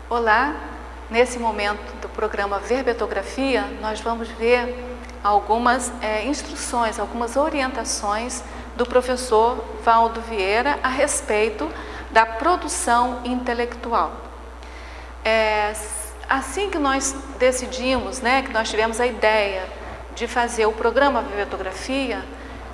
Olá, nesse momento do programa Verbetografia, nós vamos ver algumas instruções, algumas orientações do professor Valdo Vieira a respeito da produção intelectual. Assim que nós decidimos, que nós tivemos a ideia de fazer o programa Verbetografia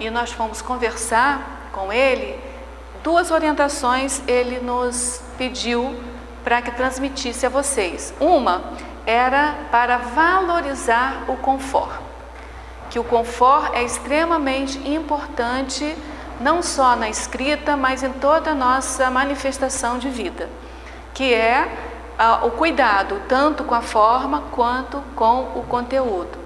e nós fomos conversar com ele, duas orientações ele nos pediu para que transmitisse a vocês. Uma era para valorizar o confort, que o confort é extremamente importante não só na escrita, mas em toda a nossa manifestação de vida, que é o cuidado tanto com a forma quanto com o conteúdo.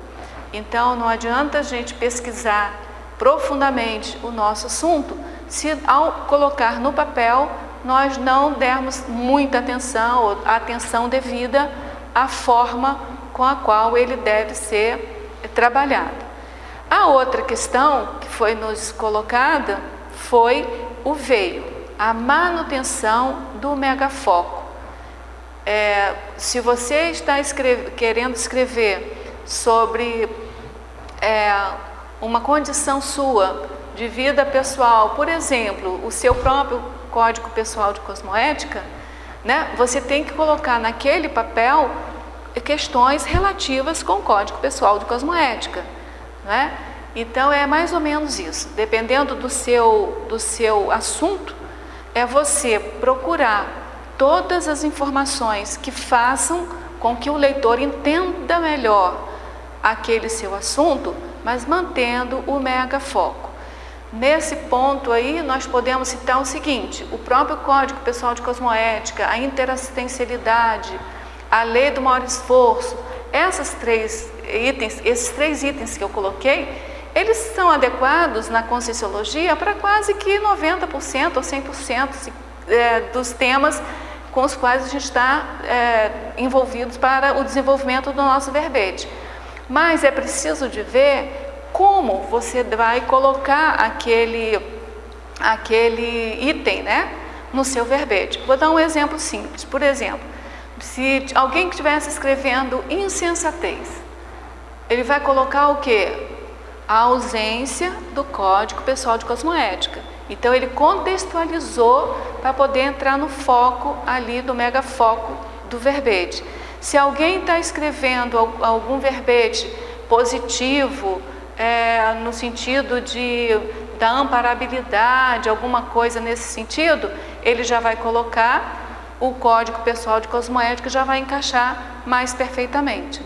Então não adianta a gente pesquisar profundamente o nosso assunto se ao colocar no papel nós não dermos muita atenção ou a atenção devida à forma com a qual ele deve ser trabalhado. A outra questão que foi nos colocada foi o veio, a manutenção do megafoco. Se você está querendo escrever sobre uma condição sua de vida pessoal, por exemplo, o seu próprio Código Pessoal de Cosmoética, você tem que colocar naquele papel questões relativas com o Código Pessoal de Cosmoética, Então é mais ou menos isso. Dependendo do seu assunto, é você procurar todas as informações que façam com que o leitor entenda melhor aquele seu assunto, mas mantendo o megafoco. Nesse ponto aí, nós podemos citar o seguinte: o próprio Código Pessoal de Cosmoética, a interassistencialidade, a lei do maior esforço, esses três itens que eu coloquei, eles são adequados na Conscienciologia para quase que 90% ou 100% dos temas com os quais a gente está envolvidos para o desenvolvimento do nosso verbete. Mas é preciso de ver como você vai colocar aquele item, no seu verbete. Vou dar um exemplo simples. Por exemplo, se alguém que estivesse escrevendo insensatez, ele vai colocar o quê? A ausência do Código Pessoal de Cosmoética. Então ele contextualizou para poder entrar no foco ali do megafoco do verbete. Se alguém está escrevendo algum verbete positivo, no sentido da amparabilidade, alguma coisa nesse sentido, ele já vai colocar o Código Pessoal de Cosmoética, já vai encaixar mais perfeitamente,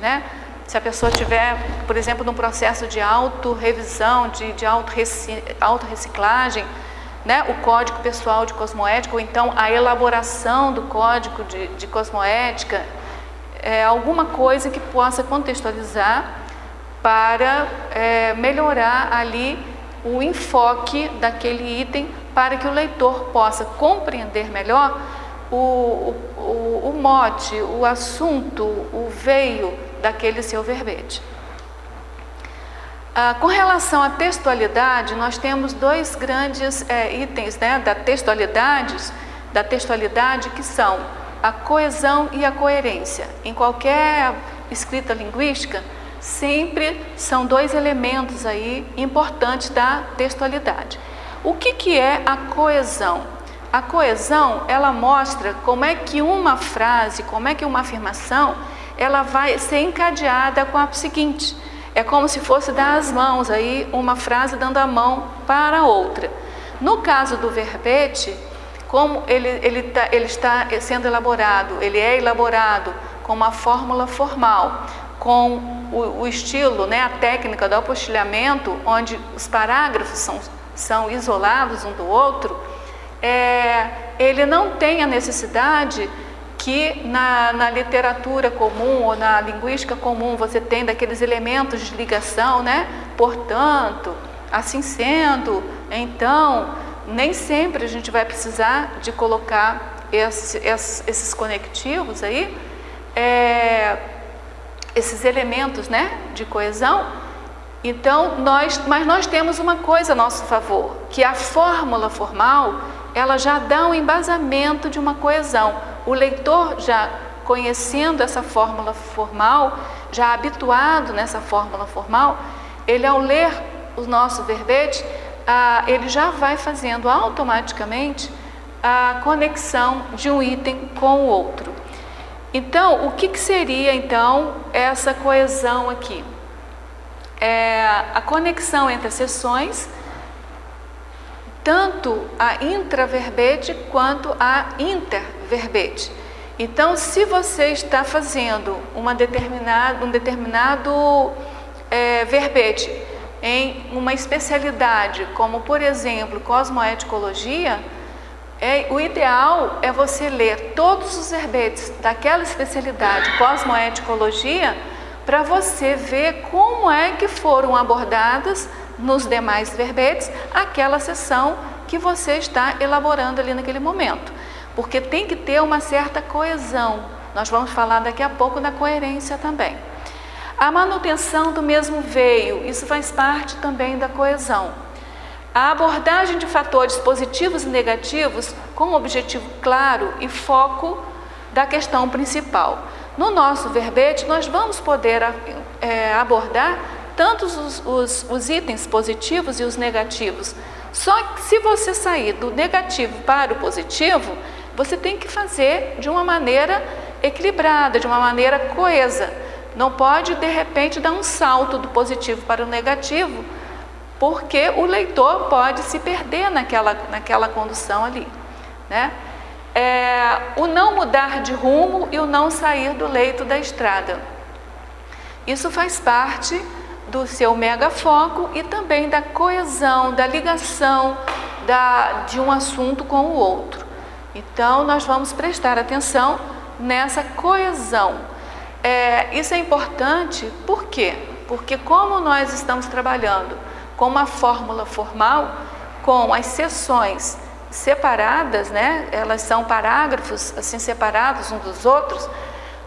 Se a pessoa tiver, por exemplo, num processo de autorrevisão, de autorreciclagem, o Código Pessoal de Cosmoética, ou então a elaboração do Código de Cosmoética, alguma coisa que possa contextualizar para melhorar ali o enfoque daquele item, para que o leitor possa compreender melhor o mote, o assunto, o veio daquele seu verbete. Com relação à textualidade, nós temos dois grandes itens da textualidade, que são a coesão e a coerência. Em qualquer escrita linguística, sempre são dois elementos aí importantes da textualidade. O que é a coesão? A coesão, ela mostra como é que uma frase, como é que uma afirmação, ela vai ser encadeada com a seguinte. É como se fosse dar as mãos aí, uma frase dando a mão para a outra. No caso do verbete, como ele está sendo elaborado, ele é elaborado com uma fórmula formal, com o estilo, a técnica do apostilhamento, onde os parágrafos são isolados um do outro, ele não tem a necessidade que na literatura comum ou na linguística comum você tem daqueles elementos de ligação, Portanto, assim sendo, então, nem sempre a gente vai precisar de colocar esses conectivos aí, esses elementos, de coesão. Então, mas nós temos uma coisa a nosso favor, que a fórmula formal, ela já dá um embasamento de uma coesão. O leitor já conhecendo essa fórmula formal, já habituado nessa fórmula formal, ele ao ler o nosso verbete, ele já vai fazendo automaticamente a conexão de um item com o outro. Então, o que seria então essa coesão aqui? A conexão entre as seções, tanto a intraverbete quanto a interverbete. Então, se você está fazendo um determinado verbete em uma especialidade, como por exemplo cosmoeticologia, o ideal é você ler todos os verbetes daquela especialidade, cosmoeticologia, para você ver como é que foram abordadas nos demais verbetes aquela seção que você está elaborando ali naquele momento. Porque tem que ter uma certa coesão. Nós vamos falar daqui a pouco da coerência também. A manutenção do mesmo veio, isso faz parte também da coesão. A abordagem de fatores positivos e negativos com objetivo claro e foco da questão principal. No nosso verbete, nós vamos poder abordar tanto os itens positivos e os negativos. Só que se você sair do negativo para o positivo, você tem que fazer de uma maneira equilibrada, de uma maneira coesa. Não pode, de repente, dar um salto do positivo para o negativo, porque o leitor pode se perder naquela condução ali, né? O não mudar de rumo e o não sair do leito da estrada. Isso faz parte do seu megafoco e também da coesão, da ligação de um assunto com o outro. Então, nós vamos prestar atenção nessa coesão. Isso é importante, por quê? Porque como nós estamos trabalhando com uma fórmula formal, com as seções separadas, né? Elas são parágrafos assim separados uns dos outros,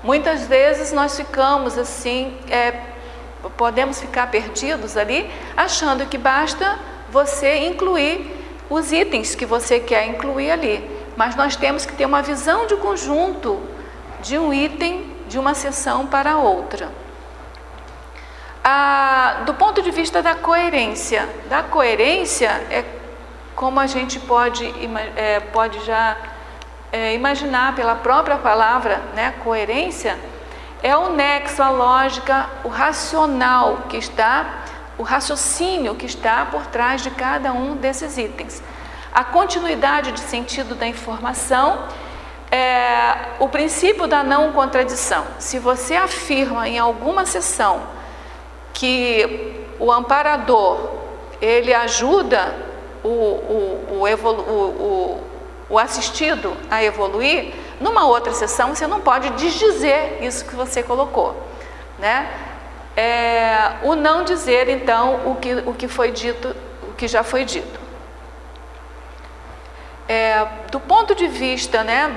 muitas vezes nós ficamos assim, podemos ficar perdidos ali, achando que basta você incluir os itens que você quer incluir ali. Mas nós temos que ter uma visão de conjunto de um item, de uma seção para outra. Do ponto de vista da coerência é como a gente pode já imaginar pela própria palavra, né, coerência, é o nexo, a lógica, o racional que está, o raciocínio que está por trás de cada um desses itens. A continuidade de sentido da informação, o princípio da não contradição. Se você afirma em alguma seção que o amparador, ele ajuda o assistido a evoluir, numa outra sessão você não pode desdizer isso que você colocou, né? O não dizer, então, o que foi dito, o que já foi dito. Do ponto de vista, né,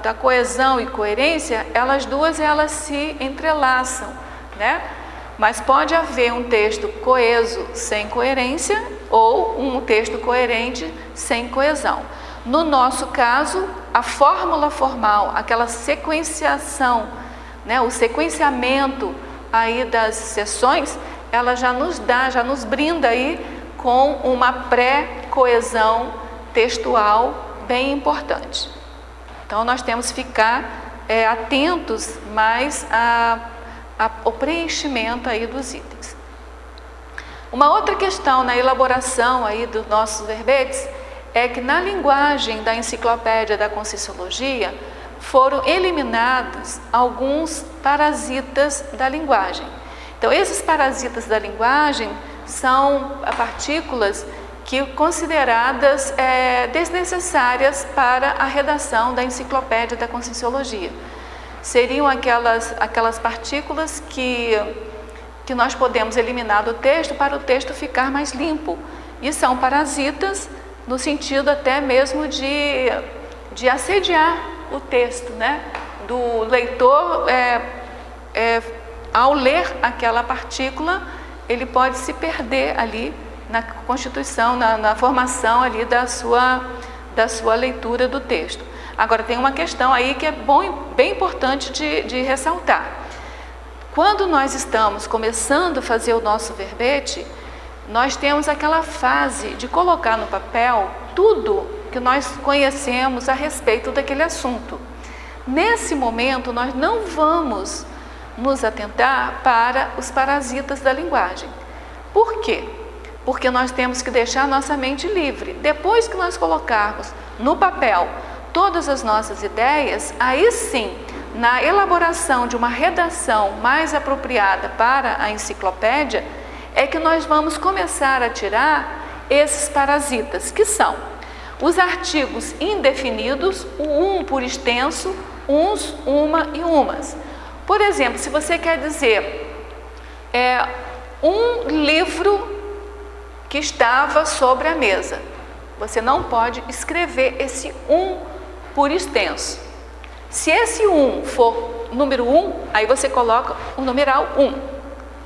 da coesão e coerência, elas se entrelaçam, né? Mas pode haver um texto coeso sem coerência ou um texto coerente sem coesão. No nosso caso, a fórmula formal, aquela sequenciação, né, o sequenciamento aí das sessões, ela já nos brinda aí com uma pré-coesão textual bem importante. Então, nós temos que ficar atentos mais ao preenchimento aí dos itens. Uma outra questão na elaboração aí dos nossos verbetes é que na linguagem da Enciclopédia da Conscienciologia foram eliminados alguns parasitas da linguagem. Então, esses parasitas da linguagem são partículas que consideradas desnecessárias para a redação da Enciclopédia da Conscienciologia. Seriam aquelas partículas que nós podemos eliminar do texto para o texto ficar mais limpo. E são parasitas no sentido até mesmo de assediar o texto, né? Do leitor, ao ler aquela partícula, ele pode se perder ali na constituição, na formação ali da sua leitura do texto. Agora, tem uma questão aí que é bem importante de ressaltar. Quando nós estamos começando a fazer o nosso verbete, nós temos aquela fase de colocar no papel tudo que nós conhecemos a respeito daquele assunto. Nesse momento, nós não vamos nos atentar para os parasitas da linguagem. Por quê? Porque nós temos que deixar nossa mente livre. Depois que nós colocarmos no papel todas as nossas ideias, aí sim, na elaboração de uma redação mais apropriada para a enciclopédia, é que nós vamos começar a tirar esses parasitas, que são os artigos indefinidos, o um por extenso, uns, uma e umas. Por exemplo, se você quer dizer um livro que estava sobre a mesa, você não pode escrever esse um por extenso. Se esse um for número 1, aí você coloca o numeral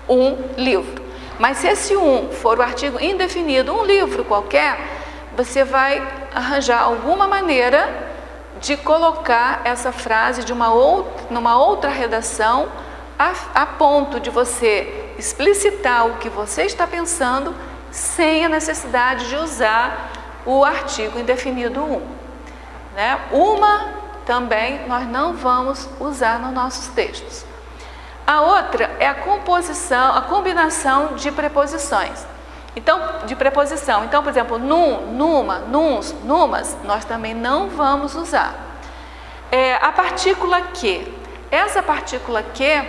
1 livro. Mas se esse um for o artigo indefinido, um livro qualquer, você vai arranjar alguma maneira de colocar essa frase numa outra redação, a ponto de você explicitar o que você está pensando, sem a necessidade de usar o artigo indefinido 1. Né? Uma também nós não vamos usar nos nossos textos. A outra é a combinação de preposições. Então, por exemplo, num, numa, nuns, numas, nós também não vamos usar. A partícula que. Essa partícula que,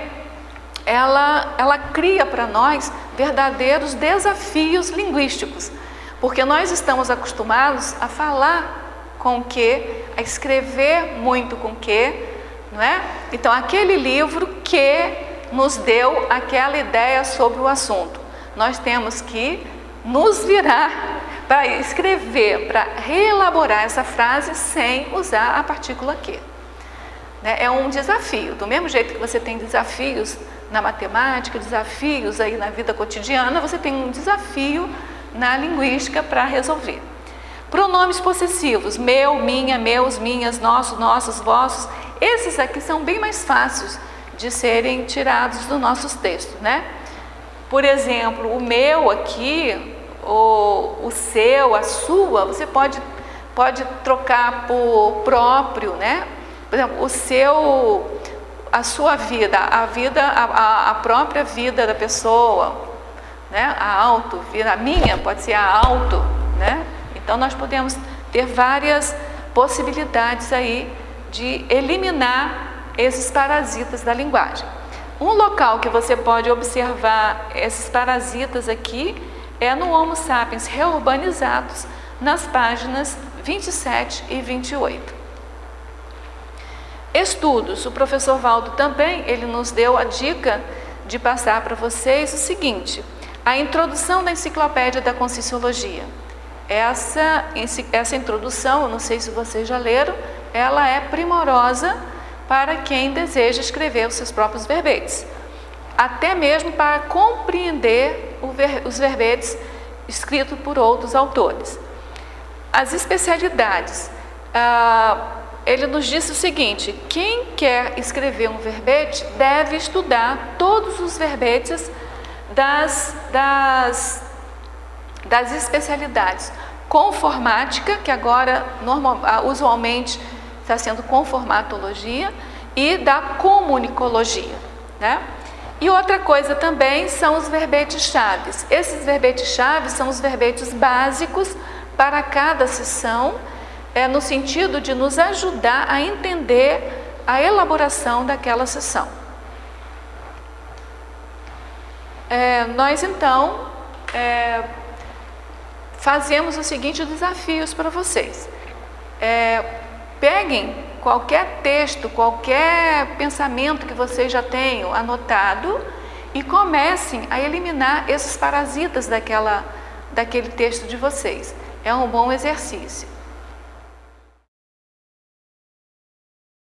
ela cria para nós verdadeiros desafios linguísticos, porque nós estamos acostumados a falar com que, a escrever muito com que, não é? Então, aquele livro que nos deu aquela ideia sobre o assunto. Nós temos que nos virar para escrever, para reelaborar essa frase sem usar a partícula que. É um desafio. Do mesmo jeito que você tem desafios na matemática, desafios aí na vida cotidiana, você tem um desafio na linguística para resolver. Pronomes possessivos, meu, minha, meus, minhas, nosso, nossos, vossos, esses aqui são bem mais fáceis de serem tirados dos nossos textos, né? Por exemplo, o meu aqui, o seu, a sua, você pode trocar por próprio, né? Por exemplo, o seu, a sua vida, a própria vida da pessoa, né? A auto-vida, a minha pode ser a auto, né? Então, nós podemos ter várias possibilidades aí de eliminar esses parasitas da linguagem. Um local que você pode observar esses parasitas aqui é no Homo Sapiens Reurbanizados, nas páginas 27 e 28. Estudos. O professor Valdo também, ele nos deu a dica de passar para vocês o seguinte: a introdução da Enciclopédia da Conscienciologia. Essa introdução, eu não sei se vocês já leram, ela é primorosa para quem deseja escrever os seus próprios verbetes, até mesmo para compreender os verbetes escritos por outros autores. As especialidades, ele nos disse o seguinte: quem quer escrever um verbete deve estudar todos os verbetes das especialidades conformática, que agora usualmente está sendo conformatologia, e da comunicologia, né? E outra coisa também são os verbetes chaves. Esses verbetes chaves são os verbetes básicos para cada sessão, no sentido de nos ajudar a entender a elaboração daquela sessão. Nós então fazemos os seguintes desafios para vocês. Peguem qualquer texto, qualquer pensamento que vocês já tenham anotado e comecem a eliminar esses parasitas daquele texto de vocês. É um bom exercício.